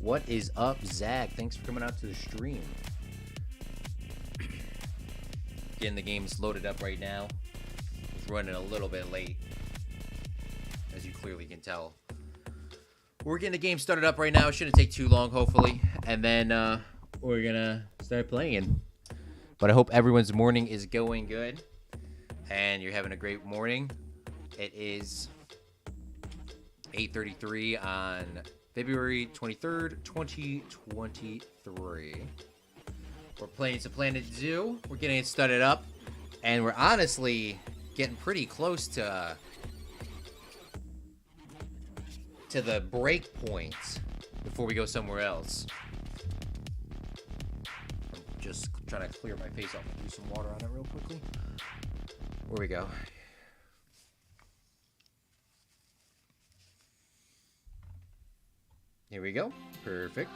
What is up, Zach? Thanks for coming out to the stream. Getting the games loaded up right now. It's running a little bit late, as you clearly can tell. We're getting the game started up right now. It shouldn't take too long, hopefully. And then we're going to start playing. But I hope everyone's morning is going good. And you're having a great morning. It is 8:33 on February 23rd, 2023. We're playing some Planet Zoo. We're getting it started up. And we're honestly getting pretty close to the break point before we go somewhere else. I'm just trying to clear my face off and do some water on it real quickly. Where we go. Here we go. Perfect.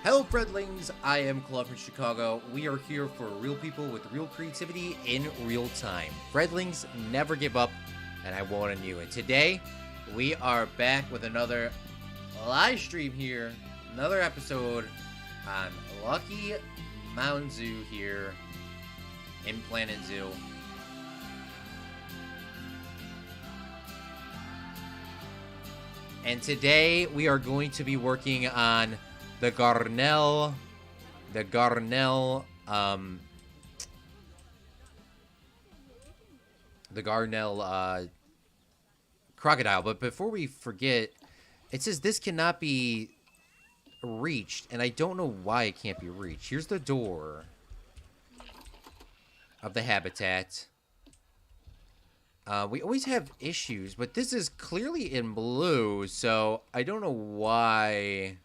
Hello, Fredlings. I am Claude from Chicago. We are here for real people with real creativity in real time. Fredlings never give up, and I won't on you. And today, we are back with another live stream here. Another episode on Lucky Mountain Zoo here in Planet Zoo. And today we are going to be working on the Gharial crocodile. But before we forget, it says this cannot be reached, and I don't know why it can't be reached. Here's the door of the habitat. We always have issues, but this is clearly in blue, so I don't know why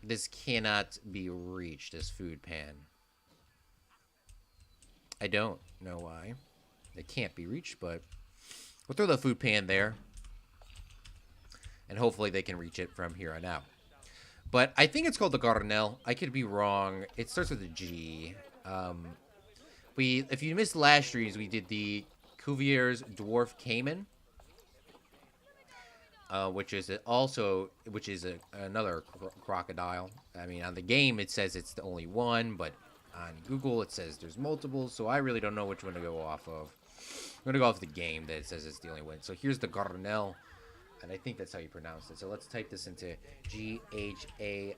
this cannot be reached, this food pan. I don't know why it can't be reached, but we'll throw the food pan there, and hopefully they can reach it from here on out. But I think it's called the Gharial. I could be wrong. It starts with a G. If you missed last streams, we did the Cuvier's Dwarf Cayman, which is another crocodile. I mean, on the game it says it's the only one, but on Google it says there's multiple. So I really don't know which one to go off of. I'm gonna go off the game that it says it's the only one. So here's the Gharial, and I think that's how you pronounce it. So let's type this into Gharial.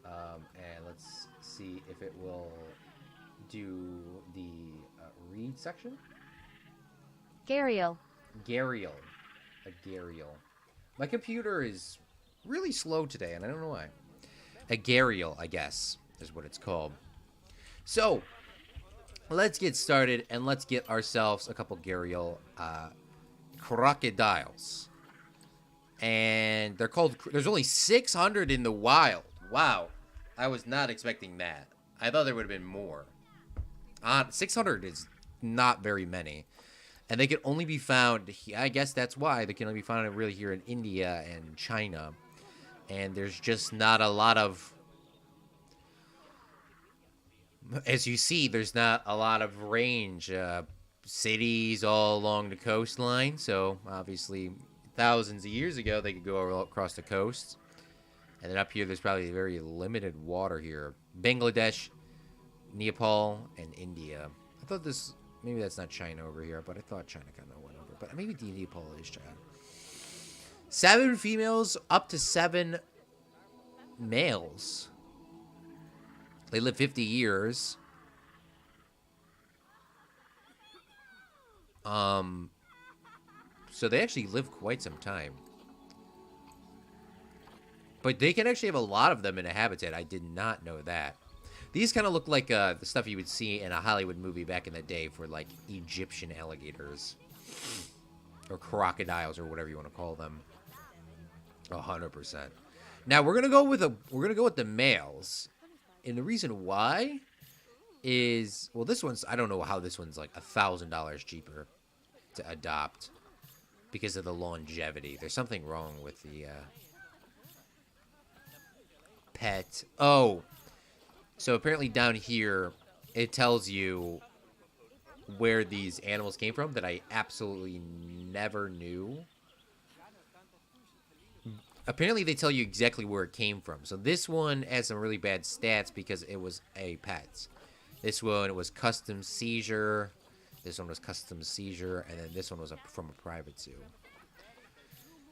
And let's see if it will do the read section. Gharial. Gharial. A Gharial. My computer is really slow today, and I don't know why. A Gharial, I guess, is what it's called. So, let's get started, and let's get ourselves a couple Gharial crocodiles. And they're called... There's only 600 in the wild. Wow. I was not expecting that. I thought there would have been more. 600 is not very many. And they can only be found... I guess that's why. They can only be found really here in India and China. And there's just not a lot of... As you see, there's not a lot of range. Cities all along the coastline. So, obviously, thousands of years ago, they could go across the coast. And then up here, there's probably very limited water here. Bangladesh, Nepal, and India. I thought this... Maybe that's not China over here, but I thought China kind of went over. But maybe Nepal is China. 7 females, up to 7 males. They live 50 years. So they actually live quite some time. But they can actually have a lot of them in a habitat. I did not know that. These kind of look like the stuff you would see in a Hollywood movie back in the day for, like, Egyptian alligators. Or crocodiles, or whatever you want to call them. 100%. Now, we're going to go with the males. And the reason why is... Well, this one's... I don't know how this one's, like, $1,000 cheaper to adopt. Because of the longevity. There's something wrong with the... pet. Oh, so apparently down here it tells you where these animals came from that I absolutely never knew. Apparently, they tell you exactly where it came from. So this one has some really bad stats because it was a pet. This one was custom seizure. This one was custom seizure. And then this one was from a private zoo.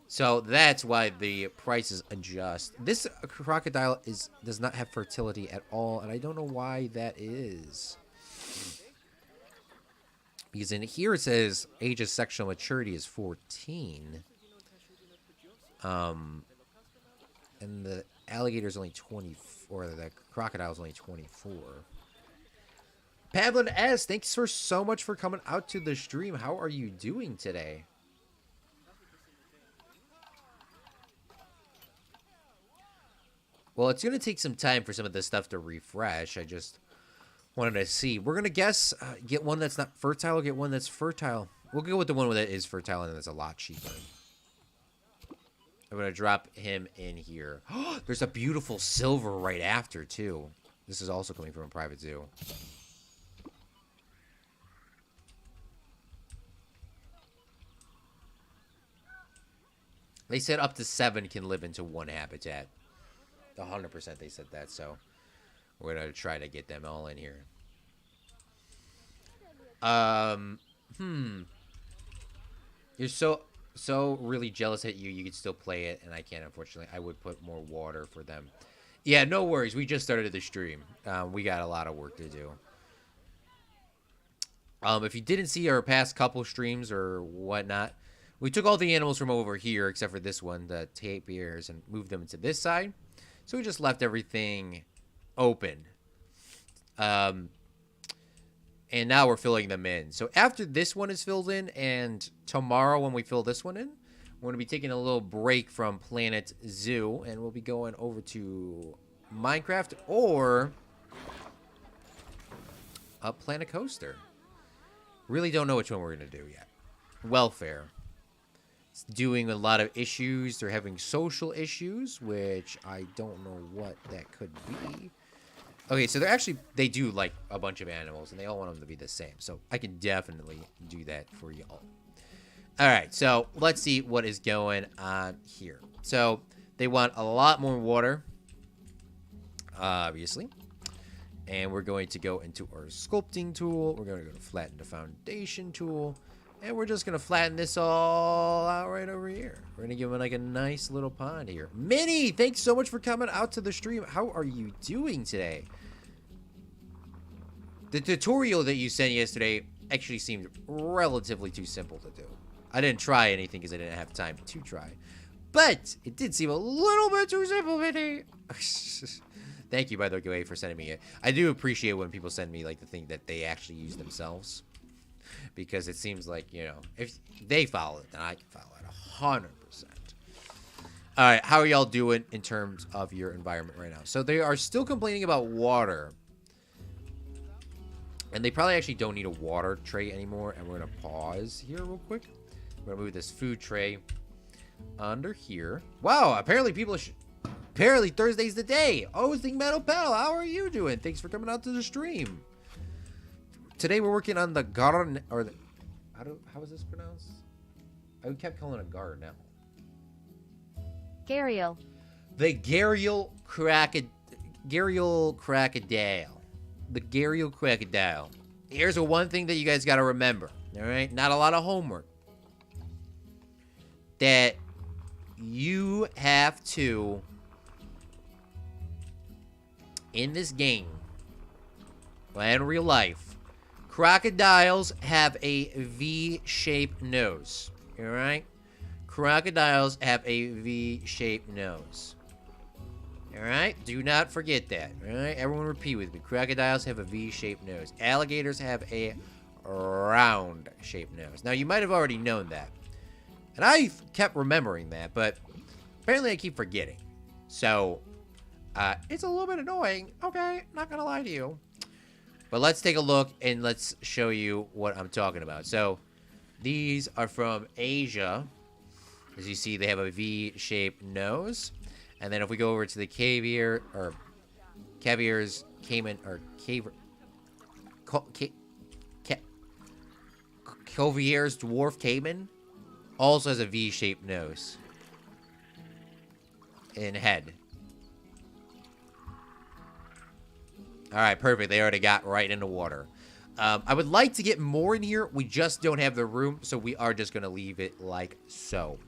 So that's why the prices adjust. This crocodile does not have fertility at all. And I don't know why that is. Because in here it says age of sexual maturity is 14. And the alligator's only 24, or the crocodile's only 24. Pavlin S, thanks for so much for coming out to the stream. How are you doing today? Well, it's going to take some time for some of this stuff to refresh. I just wanted to see. We're going to guess, get one that's not fertile or get one that's fertile. We'll go with the one that is fertile and that's a lot cheaper. I'm going to drop him in here. There's a beautiful silver right after, too. This is also coming from a private zoo. They said up to 7 can live into one habitat. 100% they said that, so we're going to try to get them all in here. You're so really jealous at you could still play it, and I can't, unfortunately. I would put more water for them. Yeah, no worries. We just started the stream. We got a lot of work to do. If you didn't see our past couple streams or whatnot, we took all the animals from over here, except for this one, the tapirs, and moved them to this side. So we just left everything open. And now we're filling them in. So after this one is filled in, and tomorrow when we fill this one in, we're going to be taking a little break from Planet Zoo, and we'll be going over to Minecraft or Planet Coaster. Really don't know which one we're going to do yet. Welfare. It's doing a lot of issues. They're having social issues, which I don't know what that could be. Okay, so they do like a bunch of animals, and they all want them to be the same. So I can definitely do that for y'all. All right, so let's see what is going on here. So they want a lot more water, obviously. And we're going to go into our sculpting tool. We're going to go to flatten the foundation tool. And we're just going to flatten this all out right over here. We're going to give it like a nice little pond here. Minnie, thanks so much for coming out to the stream. How are you doing today? The tutorial that you sent yesterday actually seemed relatively too simple to do. I didn't try anything because I didn't have time to try. But it did seem a little bit too simple, Minnie. Thank you, by the way, for sending me it. I do appreciate when people send me like the thing that they actually use themselves. Because it seems like, you know, if they follow it, then I can follow it 100%. All right, how are y'all doing in terms of your environment right now? So they are still complaining about water. And they probably actually don't need a water tray anymore. And we're going to pause here real quick. We're going to move this food tray under here. Wow, apparently people apparently Thursday's the day. Hosting Metal Pal, how are you doing? Thanks for coming out to the stream. Today we're working on the Gharial, or the, how is this pronounced? I kept calling it Gharial. Gharial. The Gharial crocodile. The Gharial crocodile. Here's one thing that you guys got to remember. All right, not a lot of homework. That you have to, in this game, and in real life, crocodiles have a V-shaped nose. Alright? Crocodiles have a V-shaped nose. Alright? Do not forget that. Alright? Everyone repeat with me. Crocodiles have a V-shaped nose. Alligators have a round-shaped nose. Now, you might have already known that. And I kept remembering that, but apparently I keep forgetting. So, it's a little bit annoying. Okay, not gonna lie to you. But let's take a look and let's show you what I'm talking about. So, these are from Asia. As you see, they have a V-shaped nose. And then if we go over to the caviars, caiman, or Cuvier's dwarf caiman also has a V-shaped nose and head. All right, perfect. They already got right in the water. I would like to get more in here. We just don't have the room, so we are just going to leave it like so.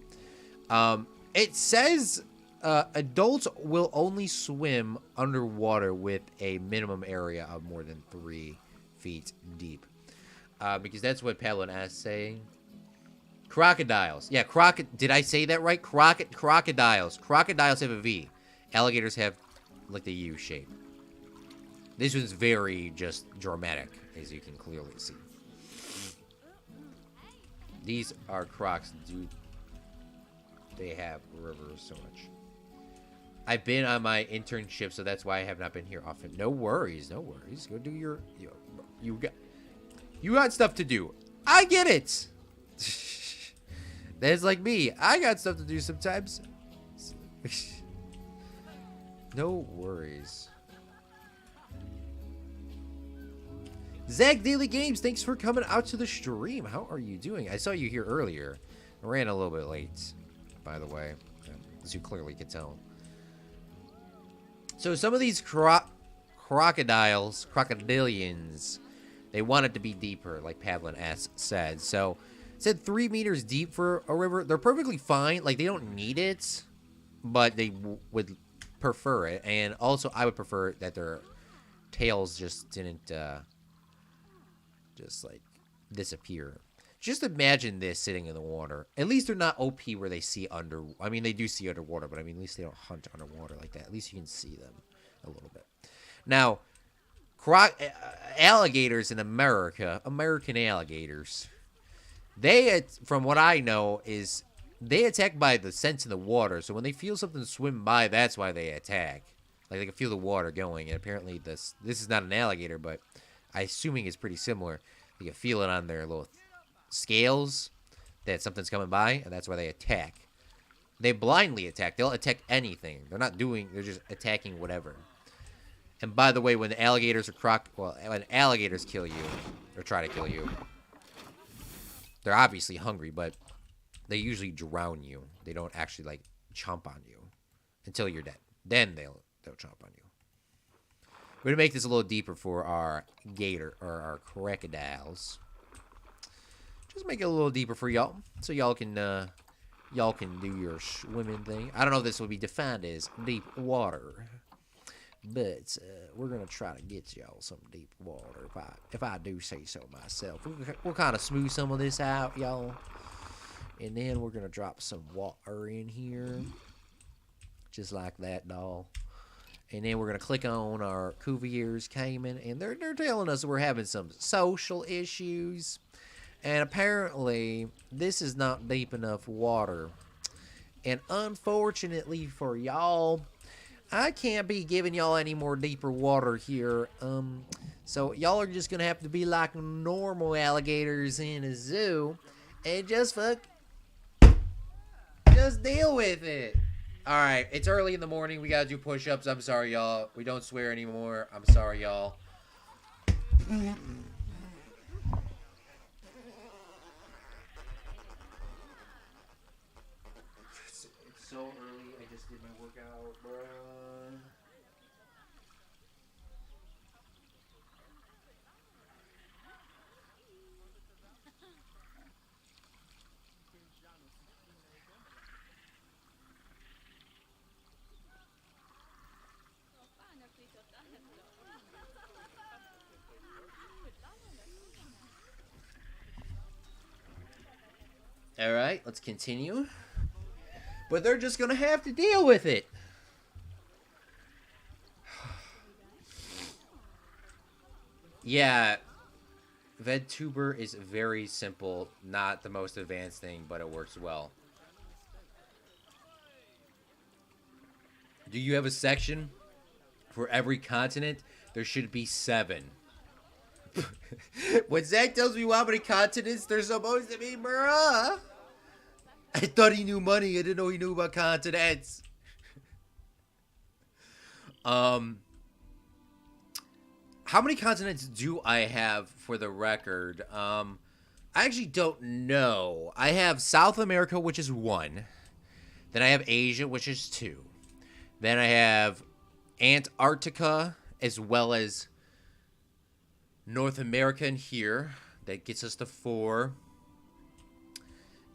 It says adults will only swim underwater with a minimum area of more than 3 feet deep. Because that's what Paladin is saying. Crocodiles. Yeah, did I say that right? Crocodiles. Crocodiles have a V. Alligators have, like, the U shape. This one's very just dramatic, as you can clearly see. These are crocs, dude. They have rivers so much. I've been on my internship, so that's why I have not been here often. No worries, no worries. Go do your... You got stuff to do. I get it. That's like me. I got stuff to do sometimes. No worries. Zach Daily Games, thanks for coming out to the stream. How are you doing? I saw you here earlier. I ran a little bit late, by the way, as you clearly can tell. So some of these crocodilians, they want it to be deeper, like Pavlin S said. So it said 3 meters deep for a river. They're perfectly fine. Like, they don't need it, but they would prefer it. And also, I would prefer that their tails just didn't... just like disappear. Just imagine this sitting in the water. At least they're not OP where they see under. I mean, they do see underwater, but I mean, at least they don't hunt underwater like that. At least you can see them a little bit. Now, alligators in America, American alligators, they, from what I know, is they attack by the sense in the water. So when they feel something swim by, that's why they attack. Like, they can feel the water going. And apparently, this is not an alligator, but I'm assuming it's pretty similar. You can feel it on their little scales that something's coming by, and that's why they attack. They blindly attack. They'll attack anything. They're just attacking whatever. And by the way, when the alligators or when alligators kill you, or try to kill you, they're obviously hungry, but they usually drown you. They don't actually, like, chomp on you until you're dead. Then they'll chomp on you. We're going to make this a little deeper for our our crocodiles. Just make it a little deeper for y'all, so y'all can do your swimming thing. I don't know if this will be defined as deep water, but we're going to try to get y'all some deep water, if I do say so myself. We'll kind of smooth some of this out, y'all. And then we're going to drop some water in here. Just like that, doll. And then we're going to click on our Cuvier's Cayman. And they're telling us we're having some social issues. And apparently, this is not deep enough water. And unfortunately for y'all, I can't be giving y'all any more deeper water here. So y'all are just going to have to be like normal alligators in a zoo. And just deal with it. Alright, it's early in the morning. We gotta do push-ups. I'm sorry, y'all. We don't swear anymore. I'm sorry, y'all. It's so early. I just did my workout, bruh. Alright, let's continue. But they're just gonna have to deal with it. Yeah, VedTuber is very simple, not the most advanced thing, but it works well. Do you have a section for every continent? There should be 7. When Zach tells me how many continents there's supposed to be, bruh, I thought he knew money. I didn't know he knew about continents. How many continents do I have for the record? I actually don't know. I have South America, which is 1. Then I have Asia, which is 2. Then I have Antarctica, as well as North America in here. That gets us to 4.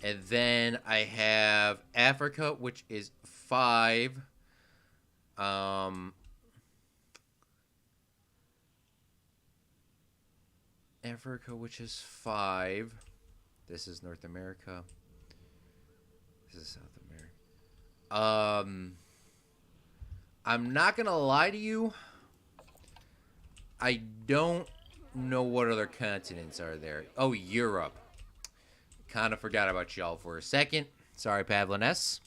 And then I have Africa, which is 5. Africa, which is 5. This is North America. This is South America. I'm not gonna lie to you. I don't know what other continents are there. Oh, Europe. Kind of forgot about y'all for a second. Sorry, Pavliness.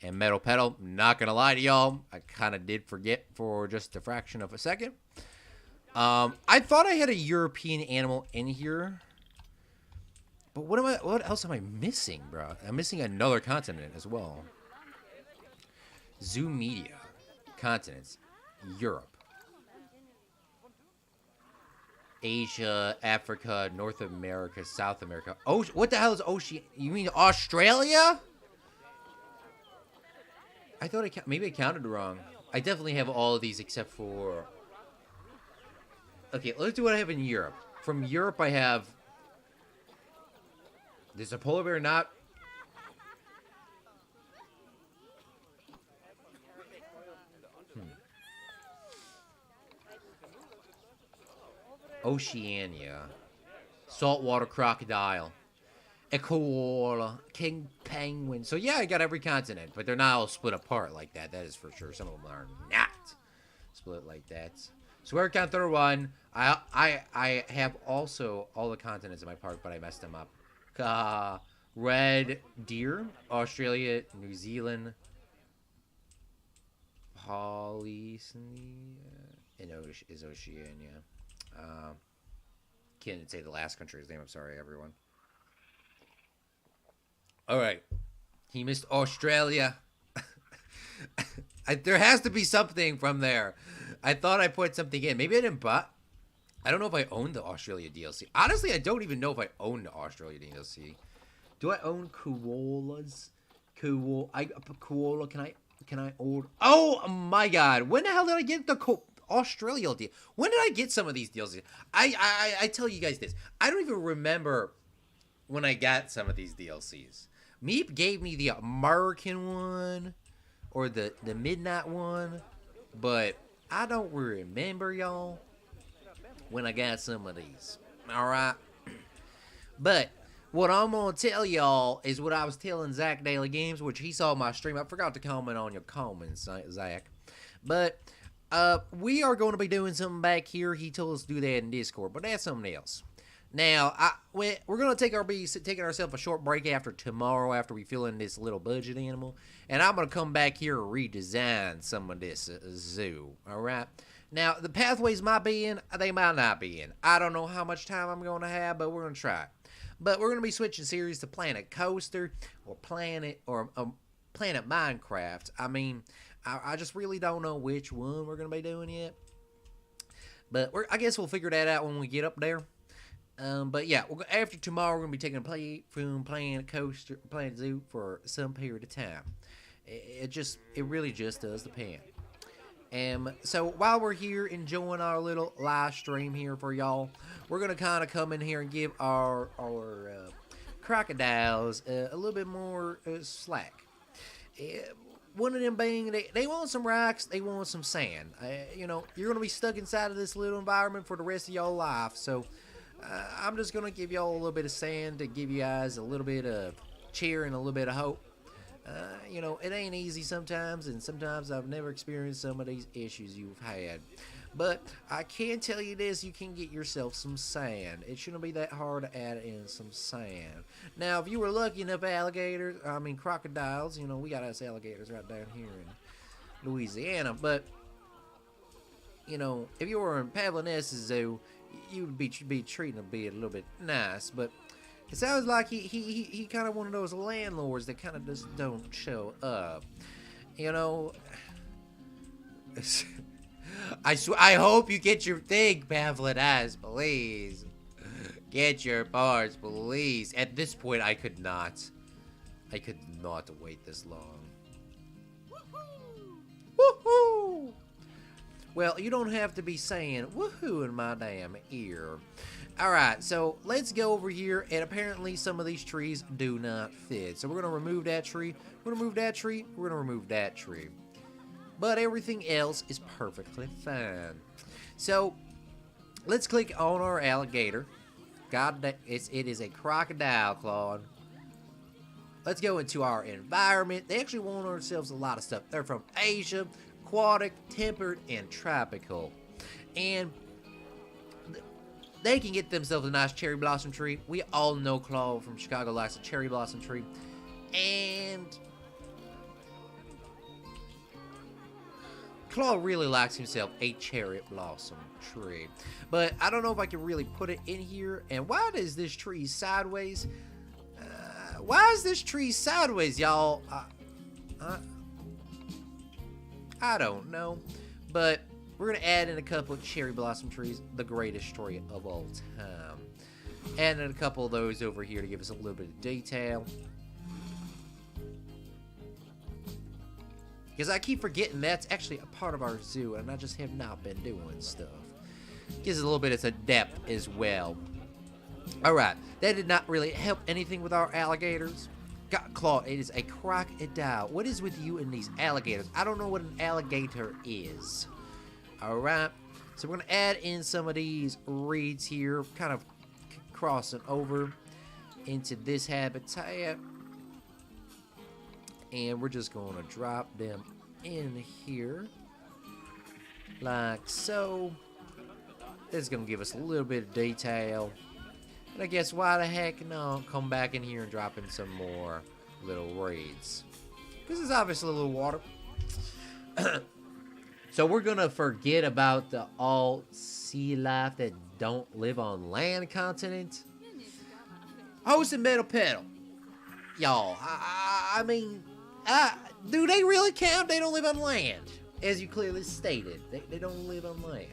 And Metal Pedal. Not gonna lie to y'all. I kind of did forget for just a fraction of a second. I thought I had a European animal in here. But what else am I missing, bro? I'm missing another continent as well. Zoo Media. Continents. Europe. Asia, Africa, North America, South America. Oh, what the hell is Ocean? You mean Australia? I thought maybe I counted wrong. I definitely have all of these except for... Okay, let's do what I have in Europe. From Europe, I have... There's a polar bear not... Oceania. Saltwater crocodile. A koala. King penguin. So yeah, I got every continent, but they're not all split apart like that. That is for sure. Some of them are not split like that. So we're count third one. I have also all the continents in my park, but I messed them up. Red deer, Australia, New Zealand, Polynesia, and is Oceania. Can't say the last country's name. I'm sorry, everyone. All right, he missed Australia. There has to be something from there. I thought I put something in. Maybe I didn't, but I don't know if I own the Australia DLC. Honestly, I don't even know if I own the Australia DLC. Do I own koalas? Koala. Can I own? Oh my God! When the hell did I get the Australia deal? When did I get some of these deals? I tell you guys this. I don't even remember when I got some of these DLCs. Meep gave me the American one or the midnight one, but I don't remember, y'all, when I got some of these. All right. But what I'm going to tell y'all is what I was telling Zach Daily Games, which he saw my stream. I forgot to comment on your comments, Zach. But we are going to be doing something back here. He told us to do that in Discord, but that's something else. Now, we're going to be taking ourselves a short break after tomorrow, after we fill in this little budget animal. And I'm going to come back here and redesign some of this zoo. All right? Now, the pathways might be in, they might not be in. I don't know how much time I'm going to have, but we're going to try. But we're going to be switching series to Planet Coaster or Planet Minecraft. I mean, I just really don't know which one we're going to be doing yet. But I guess we'll figure that out when we get up there. But yeah, after tomorrow, we're going to be taking a play from Planet Coaster, Planet Zoo for some period of time. It really just does depend. So while we're here enjoying our little live stream here for y'all, we're going to kind of come in here and give our crocodiles a little bit more slack. One of them being, they want some rocks, they want some sand. You're going to be stuck inside of this little environment for the rest of your life. So I'm just going to give y'all a little bit of sand to give you guys a little bit of cheer and a little bit of hope. It ain't easy sometimes, and sometimes I've never experienced some of these issues you've had. But I can tell you this, you can get yourself some sand. It shouldn't be that hard to add in some sand. Now, if you were lucky enough, crocodiles, we got us alligators right down here in Louisiana. But, if you were in Pavliness Zoo, you would be treating them a little bit nice. But it sounds like he kind of one of those landlords that kind of just don't show up. I hope you get your thing, Pamphlet Eyes, please. Get your parts, please. At this point, I could not. I could not wait this long. Woohoo! Well, you don't have to be saying woohoo in my damn ear. Alright, so let's go over here, and apparently some of these trees do not fit. So we're going to remove that tree, we're going to remove that tree, we're going to remove that tree. But everything else is perfectly fine. So, let's click on our alligator. God, it is a crocodile, Claude. Let's go into our environment. They actually want ourselves a lot of stuff. They're from Asia, aquatic, temperate, and tropical. And they can get themselves a nice cherry blossom tree. We all know Claude from Chicago likes a cherry blossom tree. And Claude really likes himself a cherry blossom tree. But I don't know if I can really put it in here. And why is this tree sideways? Why is this tree sideways, y'all? I don't know. But we're going to add in a couple of cherry blossom trees. The greatest tree of all time. Add in a couple of those over here to give us a little bit of detail. Because I keep forgetting that's actually a part of our zoo, and I just have not been doing stuff. Gives us a little bit of depth as well. Alright, that did not really help anything with our alligators. God, Claude, it is a crocodile. What is with you and these alligators? I don't know what an alligator is. Alright, so we're going to add in some of these reeds here, kind of crossing over into this habitat. And we're just going to drop them in here. Like so. This is going to give us a little bit of detail. And I guess why the heck not come back in here and drop in some more little reeds. This is obviously a little water. So we're going to forget about the all sea life that don't live on land continent. Host and metal pedal. Y'all, I mean, do they really count? They don't live on land. As you clearly stated, they don't live on land.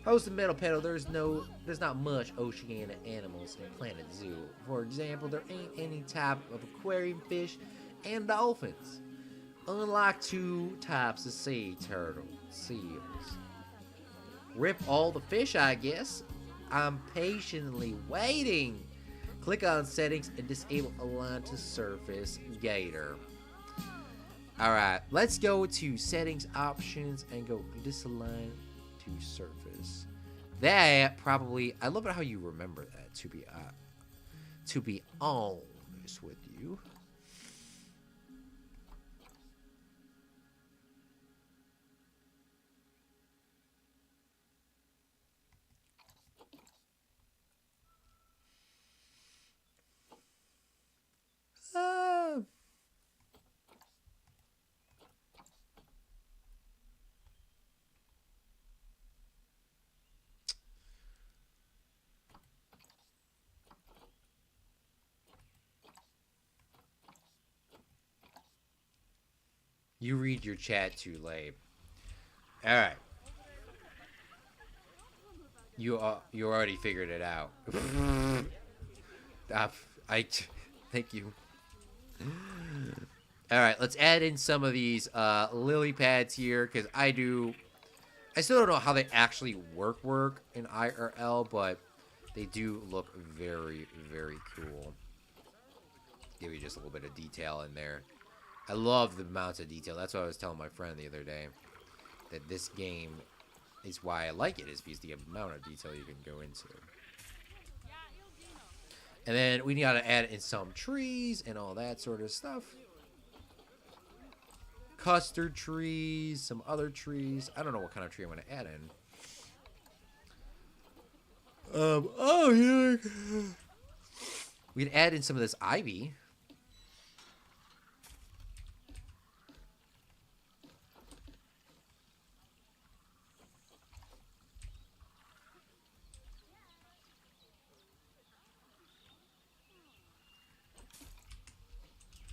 Host and metal pedal, there's not much oceanic animals in Planet Zoo. For example, there ain't any type of aquarium fish and dolphins. Unlike two types of sea seals. Rip all the fish, I guess. I'm patiently waiting. Click on settings and disable align to surface gator. Alright, let's go to settings options and go disalign to surface. That probably, I love it how you remember that, to be honest with you. You read your chat too late. All right. You already figured it out. Thank you. All right, let's add in some of these lily pads here because I still don't know how they actually work in IRL, but they do look very, very cool. Give you just a little bit of detail in there. I love the amounts of detail. That's what I was telling my friend the other day. That this game is why I like it, is because the amount of detail you can go into. And then we got to add in some trees and all that sort of stuff. Custard trees, some other trees. I don't know what kind of tree I'm going to add in. We can add in some of this ivy.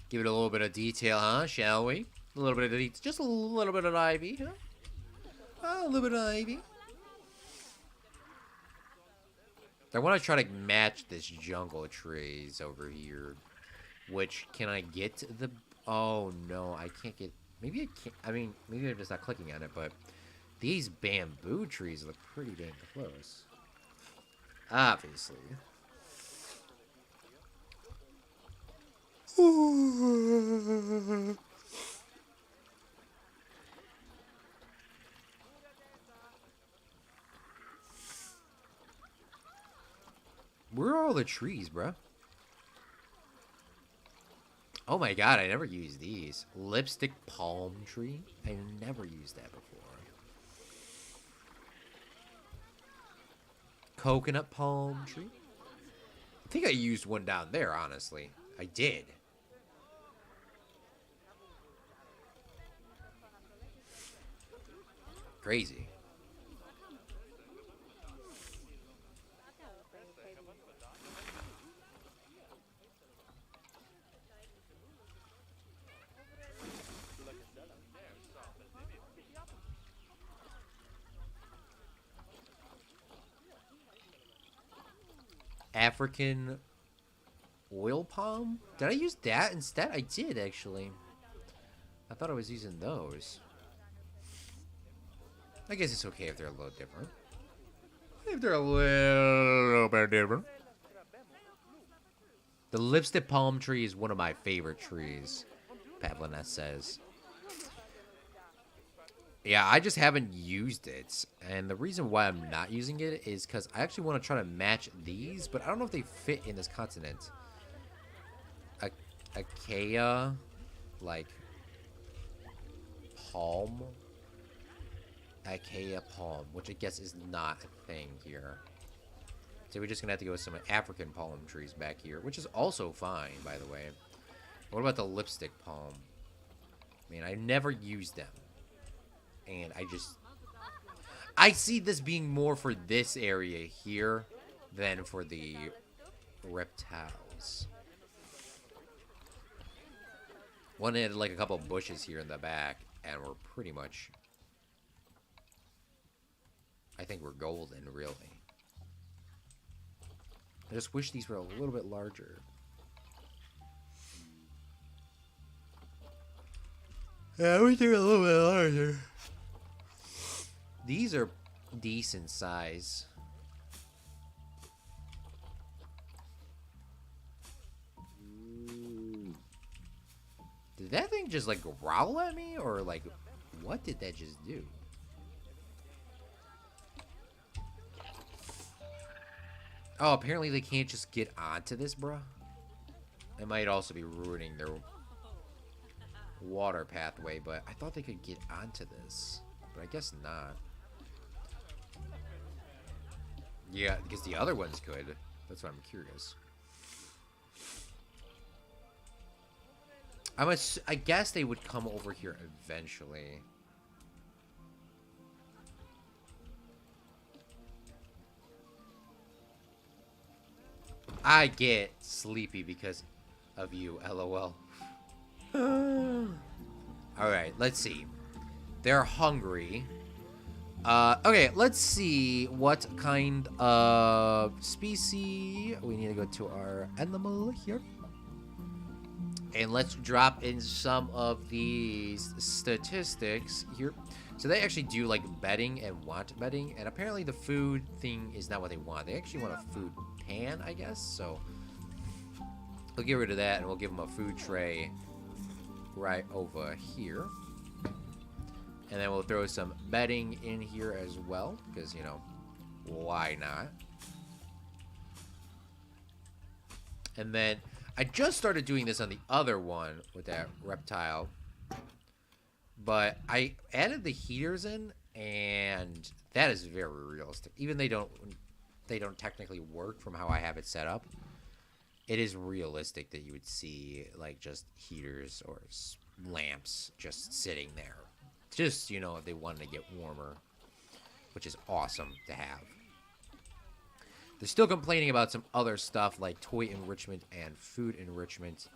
Give it a little bit of detail, huh? Shall we? A little bit of detail. Just a little bit of ivy, huh? Oh, a little bit of ivy. I want to try to match this jungle trees over here. Which, can I get the... Oh, no, I can't get... Maybe I can't... I mean, maybe I'm just not clicking on it, but... These bamboo trees look pretty dang close. Obviously. Where are all the trees, bruh? Oh my god, I never used these. Lipstick palm tree? I never used that before. Coconut palm tree? I think I used one down there, honestly. I did. Crazy. African oil palm? Did I use that instead? I did, actually. I thought I was using those. I guess it's okay if they're a little different. If they're a little bit different. The lipstick palm tree is one of my favorite trees, Pavliness says. Yeah, I just haven't used it. And the reason why I'm not using it is because I actually want to try to match these, but I don't know if they fit in this continent. Acacia, like, palm. Acacia palm, which I guess is not a thing here. So we're just going to have to go with some African palm trees back here, which is also fine, by the way. What about the lipstick palm? I mean, I never used them. And I see this being more for this area here than for the reptiles. One had like a couple of bushes here in the back, and we're pretty much... I think we're golden, really. I just wish these were a little bit larger. Yeah, I wish they were a little bit larger. These are decent size. Did that thing just like growl at me? Or like, what did that just do? Oh, apparently they can't just get onto this, bruh. It might also be ruining their water pathway, but I thought they could get onto this. But I guess not. Yeah, because the other ones could. That's why I'm curious. I guess they would come over here eventually. I get sleepy because of you, LOL. Alright, let's see. They're hungry. Okay, let's see what kind of species. We need to go to our animal here. And let's drop in some of these statistics here. So they actually do like bedding and want bedding. And apparently the food thing is not what they want. They actually want a food pan, I guess. So we'll get rid of that and we'll give them a food tray right over here. And then we'll throw some bedding in here as well. Because, you know, why not? And then I just started doing this on the other one with that reptile. But I added the heaters in, and that is very realistic. Even they don't technically work from how I have it set up. It is realistic that you would see like just heaters or lamps just sitting there. Just, you know, if they wanted to get warmer, which is awesome to have. They're still complaining about some other stuff like toy enrichment and food enrichment,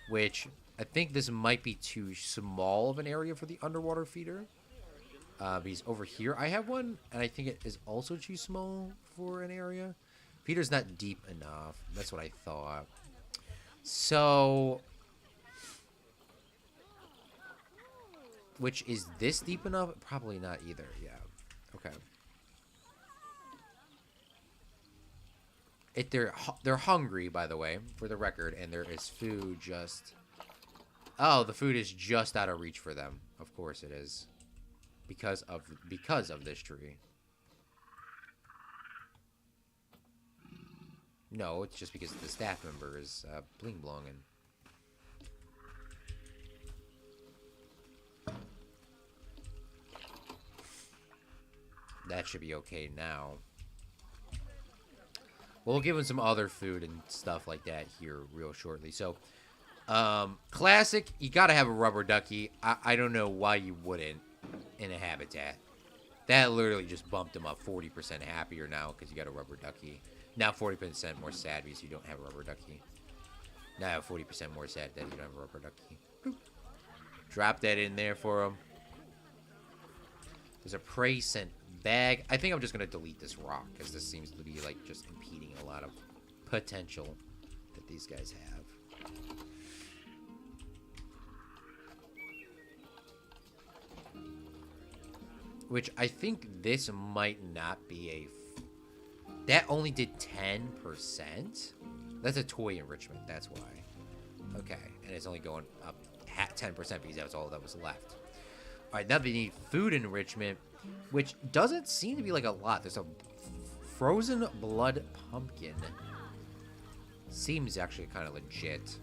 which I think this might be too small of an area for the underwater feeder. Because over here I have one, and I think it is also too small for an area. Feeder's not deep enough. That's what I thought. So... Which, is this deep enough? Probably not either, yeah. Okay. They're hungry, by the way, for the record, and there is food just... Oh, the food is just out of reach for them. Of course it is. Because of this tree. No, it's just because the staff member is bling blonging. That should be okay now. We'll give him some other food and stuff like that here real shortly. So, classic, you gotta have a rubber ducky. I don't know why you wouldn't in a habitat. That literally just bumped him up 40% happier now because you got a rubber ducky. Now 40% more sad because you don't have a rubber ducky. Now 40% more sad that you don't have a rubber ducky. Boop. Drop that in there for him. There's a prey scent bag. I think I'm just going to delete this rock because this seems to be like just impeding a lot of potential that these guys have. Which I think this might not be a... That only did 10%? That's a toy enrichment, that's why. Okay, and it's only going up 10% because that was all that was left. Alright, now they need food enrichment, which doesn't seem to be like a lot. There's a frozen blood pumpkin. Seems actually kind of legit.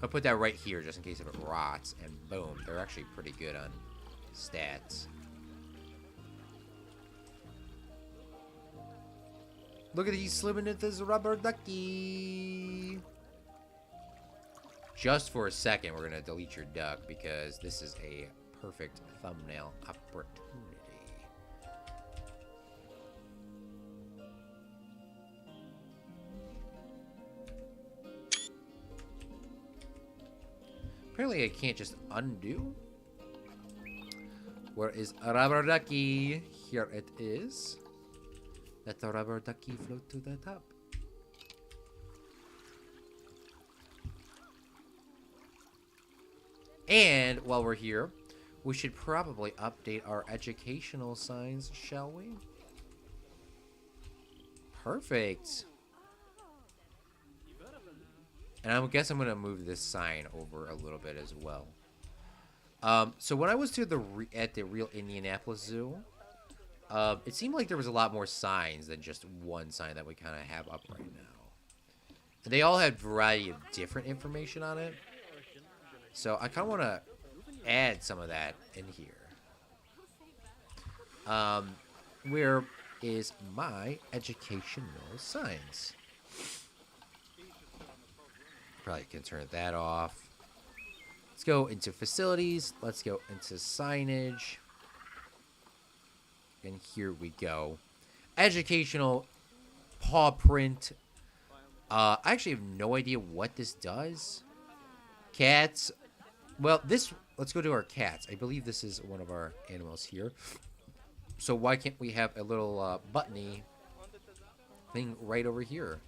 I'll put that right here just in case if it rots, and boom, they're actually pretty good on stats. Look at he's slimming into this rubber ducky. Just for a second, we're going to delete your duck because this is a perfect thumbnail opportunity. Apparently I can't just undo. Where is a rubber ducky? Here it is. Let the rubber ducky float to the top. And while we're here, we should probably update our educational signs, shall we? Perfect. And I guess I'm going to move this sign over a little bit as well. So when I was to at the real Indianapolis Zoo, it seemed like there was a lot more signs than just one sign that we kind of have up right now. And they all had a variety of different information on it. So I kind of want to add some of that in here. Where is my educational signs? Probably can turn that off. Let's go into facilities. Let's go into signage. And here we go. Educational paw print. I actually have no idea what this does. Cats. Well, let's go to our cats. I believe this is one of our animals here. So why can't we have a little buttony thing right over here?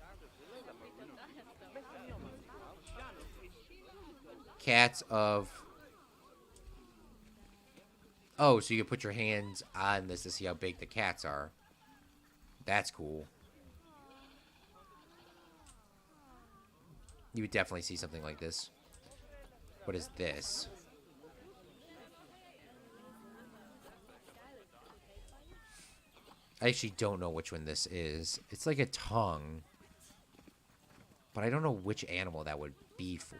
Cats of... Oh, so you can put your hands on this to see how big the cats are. That's cool. You would definitely see something like this. What is this? I actually don't know which one this is. It's like a tongue. But I don't know which animal that would be for.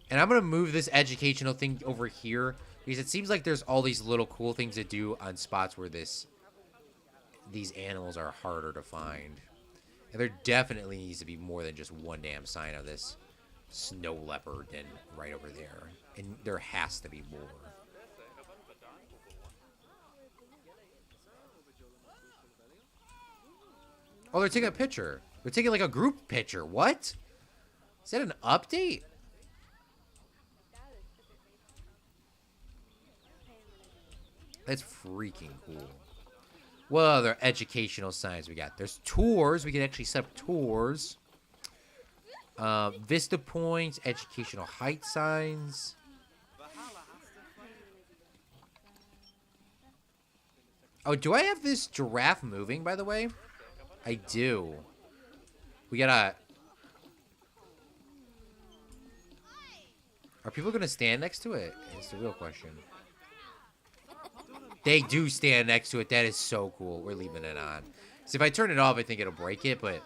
And I'm going to move this educational thing over here because it seems like there's all these little cool things to do on spots where these animals are harder to find. And there definitely needs to be more than just one damn sign of this snow leopard and right over there. And there has to be more. Oh, they're taking a picture. They're taking like a group picture. What? Is that an update? That's freaking cool. What other educational signs we got? There's tours. We can actually set up tours. Vista points, educational height signs. Oh, do I have this giraffe moving, by the way? I do. We gotta... Are people gonna stand next to it? It's the real question. They do stand next to it. That is so cool. We're leaving it on. So if I turn it off, I think it'll break it, but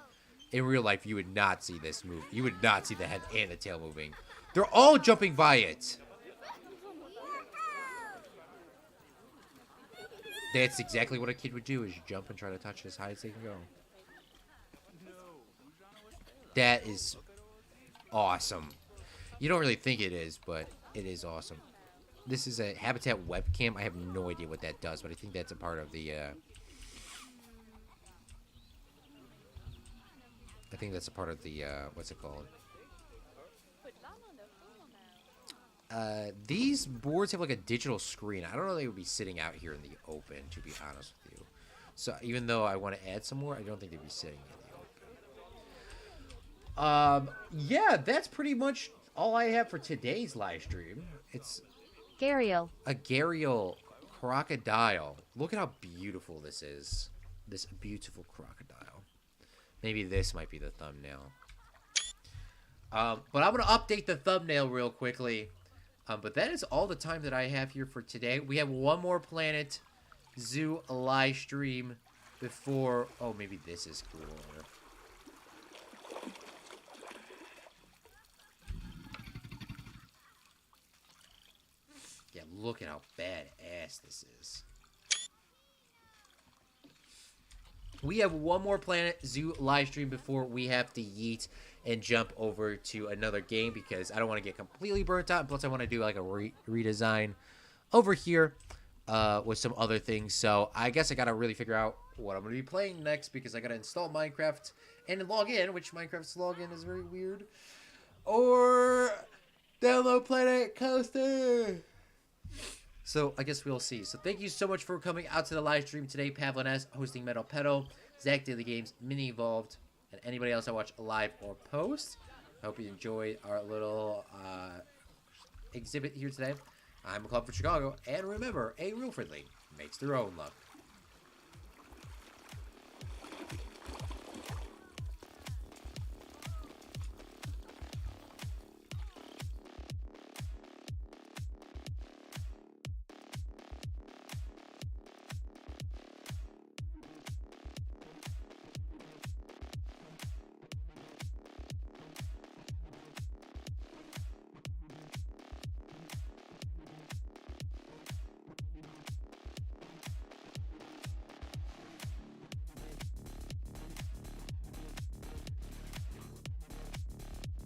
in real life, you would not see this move. You would not see the head and the tail moving. They're all jumping by it. That's exactly what a kid would do, is you jump and try to touch it as high as they can go. That is awesome. You don't really think it is, but it is awesome. This is a Habitat webcam. I have no idea what that does, but I think that's a part of the... I think that's a part of the, what's it called? These boards have like a digital screen. I don't know they would be sitting out here in the open, to be honest with you. So even though I want to add some more, I don't think they'd be sitting in the open. Yeah, that's pretty much all I have for today's live stream. It's Gharial. a Gharial crocodile. Look at how beautiful this is. This beautiful crocodile. Maybe this might be the thumbnail. But I'm going to update the thumbnail real quickly. But that is all the time that I have here for today. We have one more Planet Zoo live stream before... Oh, maybe this is cool. Yeah, look at how badass this is. We have one more Planet Zoo live stream before we have to yeet and jump over to another game because I don't want to get completely burnt out. And plus, I want to do like a redesign over here with some other things. So I guess I got to really figure out what I'm going to be playing next because I got to install Minecraft and log in, which Minecraft's login is very weird. Or download Planet Coaster. So I guess we'll see. So thank you so much for coming out to the live stream today. Pavlin S hosting Metal Pedo, Zach Daily Games, Mini Evolved, and anybody else I watch live or post. I hope you enjoyed our little exhibit here today. I'm Claude for Chicago, and remember, a real friendly makes their own luck.